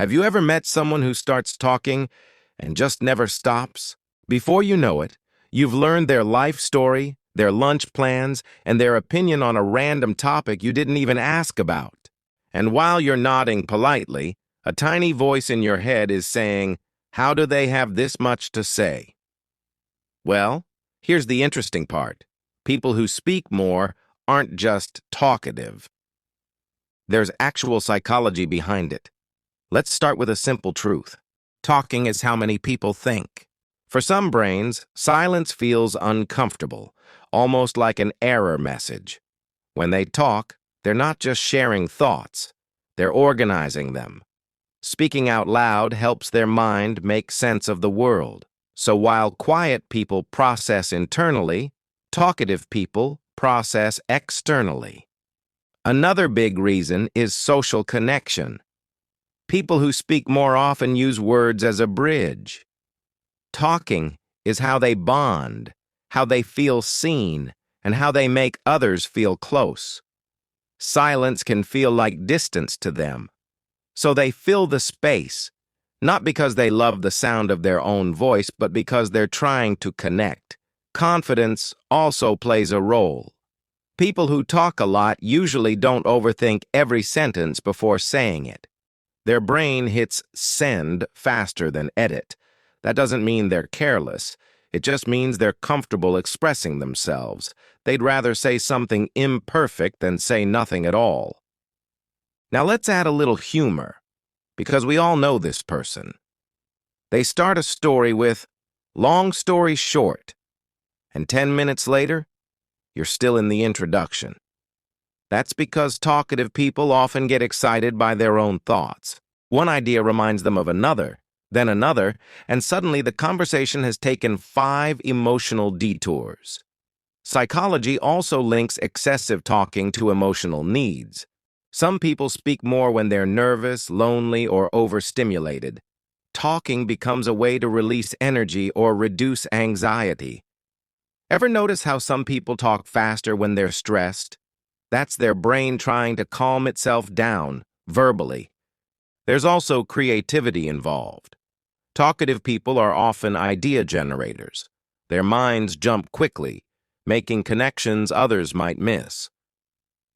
Have you ever met someone who starts talking and just never stops? Before you know it, you've learned their life story, their lunch plans, and their opinion on a random topic you didn't even ask about. And while you're nodding politely, a tiny voice in your head is saying, "How do they have this much to say?" Well, here's the interesting part. People who speak more aren't just talkative. There's actual psychology behind it. Let's start with a simple truth. Talking is how many people think. For some brains, silence feels uncomfortable, almost like an error message. When they talk, they're not just sharing thoughts, they're organizing them. Speaking out loud helps their mind make sense of the world. So while quiet people process internally, talkative people process externally. Another big reason is social connection. People who speak more often use words as a bridge. Talking is how they bond, how they feel seen, and how they make others feel close. Silence can feel like distance to them, so they fill the space, not because they love the sound of their own voice, but because they're trying to connect. Confidence also plays a role. People who talk a lot usually don't overthink every sentence before saying it. Their brain hits send faster than edit. That doesn't mean they're careless. It just means they're comfortable expressing themselves. They'd rather say something imperfect than say nothing at all. Now let's add a little humor, because we all know this person. They start a story with, "Long story short," and 10 minutes later, you're still in the introduction. That's because talkative people often get excited by their own thoughts. One idea reminds them of another, then another, and suddenly the conversation has taken 5 emotional detours. Psychology also links excessive talking to emotional needs. Some people speak more when they're nervous, lonely, or overstimulated. Talking becomes a way to release energy or reduce anxiety. Ever notice how some people talk faster when they're stressed? That's their brain trying to calm itself down, verbally. There's also creativity involved. Talkative people are often idea generators. Their minds jump quickly, making connections others might miss.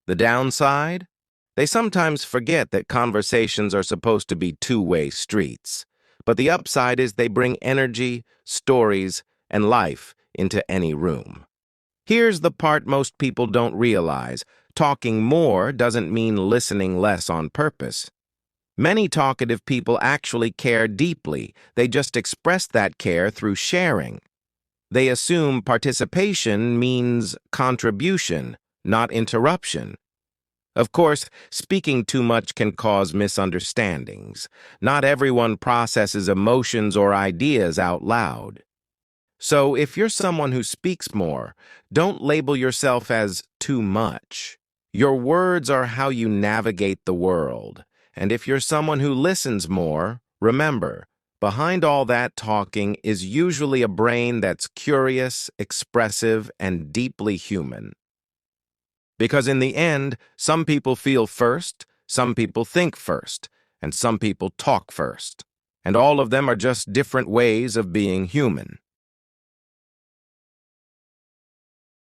The downside? They sometimes forget that conversations are supposed to be two-way streets. But the upside is they bring energy, stories, and life into any room. Here's the part most people don't realize. Talking more doesn't mean listening less on purpose. Many talkative people actually care deeply. They just express that care through sharing. They assume participation means contribution, not interruption. Of course, speaking too much can cause misunderstandings. Not everyone processes emotions or ideas out loud. So if you're someone who speaks more, don't label yourself as too much. Your words are how you navigate the world. And if you're someone who listens more, remember, behind all that talking is usually a brain that's curious, expressive, and deeply human. Because in the end, some people feel first, some people think first, and some people talk first. And all of them are just different ways of being human.